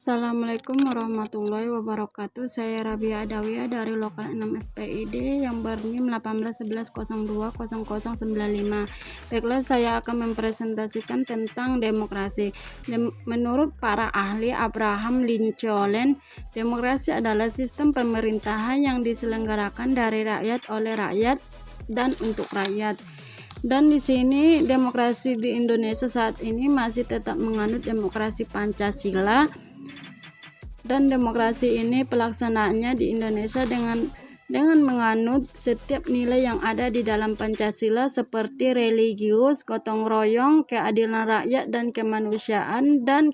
Assalamualaikum warahmatullahi wabarakatuh. Saya Rabia Adawiyah dari Lokal 6 SPID yang berNIM 1811020095. Baiklah, saya akan mempresentasikan tentang demokrasi. Menurut para ahli Abraham Lincoln, demokrasi adalah sistem pemerintahan yang diselenggarakan dari rakyat, oleh rakyat, dan untuk rakyat. Dan di sini demokrasi di Indonesia saat ini masih tetap menganut demokrasi Pancasila, dan demokrasi ini pelaksanaannya di Indonesia dengan menganut setiap nilai yang ada di dalam Pancasila seperti religius, gotong royong, keadilan rakyat dan kemanusiaan, dan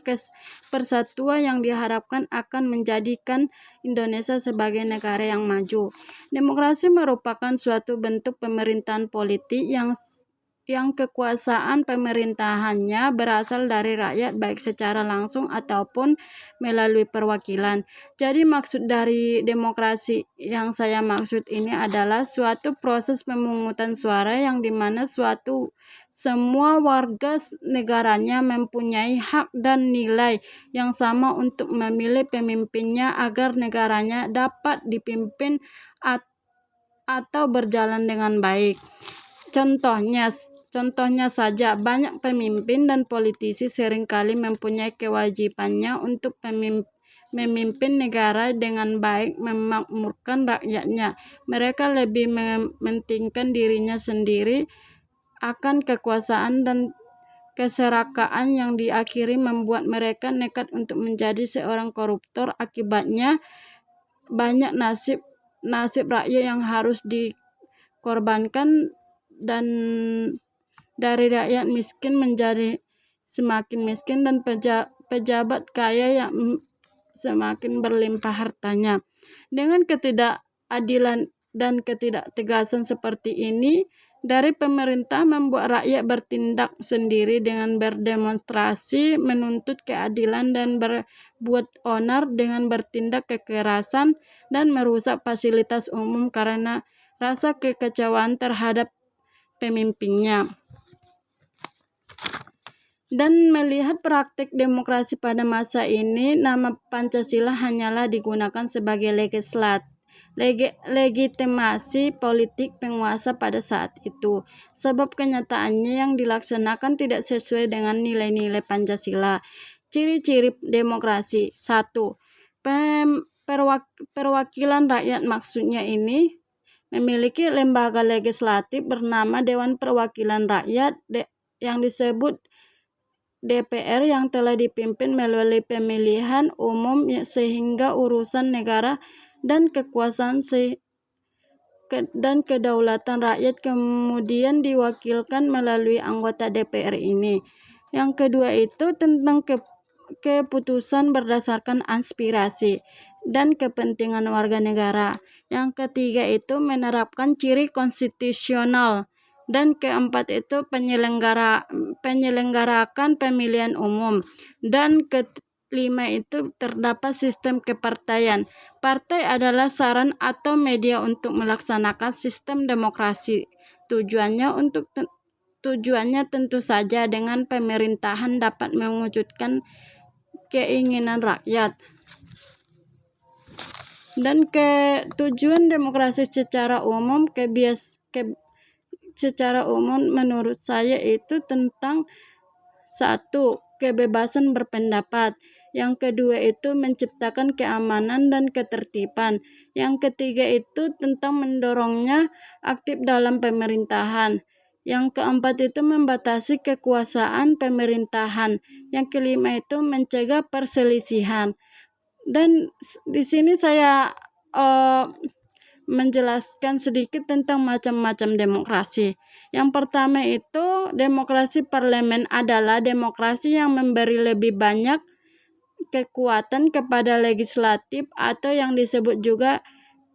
persatuan yang diharapkan akan menjadikan Indonesia sebagai negara yang maju. Demokrasi merupakan suatu bentuk pemerintahan politik yang kekuasaan pemerintahannya berasal dari rakyat baik secara langsung ataupun melalui perwakilan. Jadi maksud dari demokrasi yang saya maksud ini adalah suatu proses pemungutan suara yang dimana semua warga negaranya mempunyai hak dan nilai yang sama untuk memilih pemimpinnya agar negaranya dapat dipimpin atau berjalan dengan baik. Contohnya saja, banyak pemimpin dan politisi seringkali mempunyai kewajibannya untuk memimpin negara dengan baik, memakmurkan rakyatnya. Mereka lebih mementingkan dirinya sendiri akan kekuasaan dan keserakaan yang diakhiri membuat mereka nekat untuk menjadi seorang koruptor. Akibatnya banyak nasib rakyat yang harus dikorbankan, dan dari rakyat miskin menjadi semakin miskin, dan pejabat kaya yang semakin berlimpah hartanya. Dengan ketidakadilan dan ketidaktegasan seperti ini dari pemerintah, membuat rakyat bertindak sendiri dengan berdemonstrasi, menuntut keadilan, dan berbuat onar dengan bertindak kekerasan dan merusak fasilitas umum karena rasa kekecewaan terhadap pemimpinnya. Dan melihat praktik demokrasi pada masa ini, nama Pancasila hanyalah digunakan sebagai legitimasi politik penguasa pada saat itu, sebab kenyataannya yang dilaksanakan tidak sesuai dengan nilai-nilai Pancasila. Ciri-ciri demokrasi: 1. Perwakilan rakyat. Maksudnya ini memiliki lembaga legislatif bernama Dewan Perwakilan Rakyat yang disebut DPR, yang telah dipimpin melalui pemilihan umum sehingga urusan negara dan kekuasaan dan kedaulatan rakyat kemudian diwakilkan melalui anggota DPR ini. Yang kedua itu tentang keputusan berdasarkan aspirasi dan kepentingan warga negara. Yang ketiga itu menerapkan ciri konstitusional. Dan keempat itu penyelenggarakan pemilihan umum. Dan kelima itu terdapat sistem kepartaian. Partai adalah saran atau media untuk melaksanakan sistem demokrasi. Tujuannya tentu saja dengan pemerintahan dapat mewujudkan keinginan rakyat. Dan tujuan demokrasi secara umum menurut saya itu tentang 1. Kebebasan berpendapat. Yang kedua itu menciptakan keamanan dan ketertiban. Yang ketiga itu tentang mendorongnya aktif dalam pemerintahan. Yang keempat itu membatasi kekuasaan pemerintahan. Yang kelima itu mencegah perselisihan. Dan di sini saya menjelaskan sedikit tentang macam-macam demokrasi. Yang pertama itu demokrasi parlemen adalah demokrasi yang memberi lebih banyak kekuatan kepada legislatif atau yang disebut juga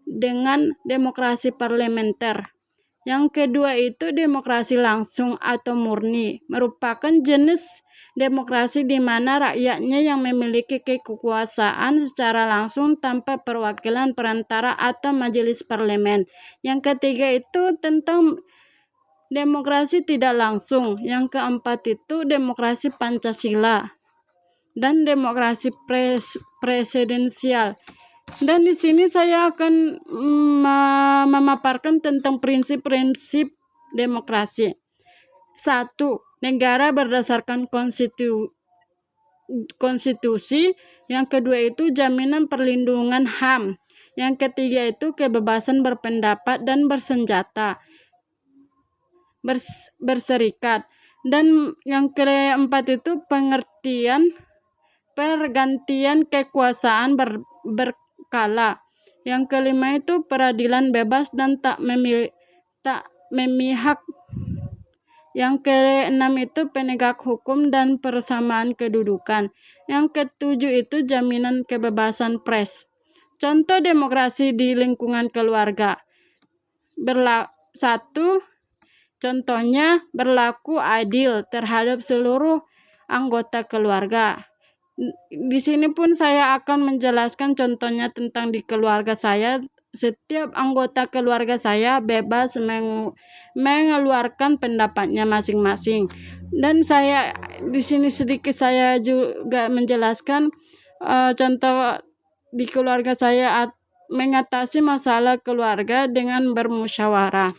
dengan demokrasi parlementer. Yang kedua itu demokrasi langsung atau murni, merupakan jenis demokrasi di mana rakyatnya yang memiliki kekuasaan secara langsung tanpa perwakilan perantara atau majelis parlemen. Yang ketiga itu tentang demokrasi tidak langsung. Yang keempat itu demokrasi Pancasila. dan demokrasi presidensial. Dan di sini saya akan memaparkan tentang prinsip-prinsip demokrasi. 1. Negara berdasarkan konstitusi. Yang kedua itu jaminan perlindungan HAM. Yang ketiga itu kebebasan berpendapat dan berserikat. Dan yang keempat itu pergantian kekuasaan berkala. Yang kelima itu peradilan bebas dan tak memihak. Yang keenam itu penegak hukum dan persamaan kedudukan. Yang ketujuh itu jaminan kebebasan pers. Contoh demokrasi di lingkungan keluarga. 1. Contohnya berlaku adil terhadap seluruh anggota keluarga. Di sini pun saya akan menjelaskan contohnya tentang di keluarga saya. Setiap anggota keluarga saya bebas mengeluarkan pendapatnya masing-masing. Dan saya di sini sedikit saya juga menjelaskan contoh di keluarga saya mengatasi masalah keluarga dengan bermusyawarah.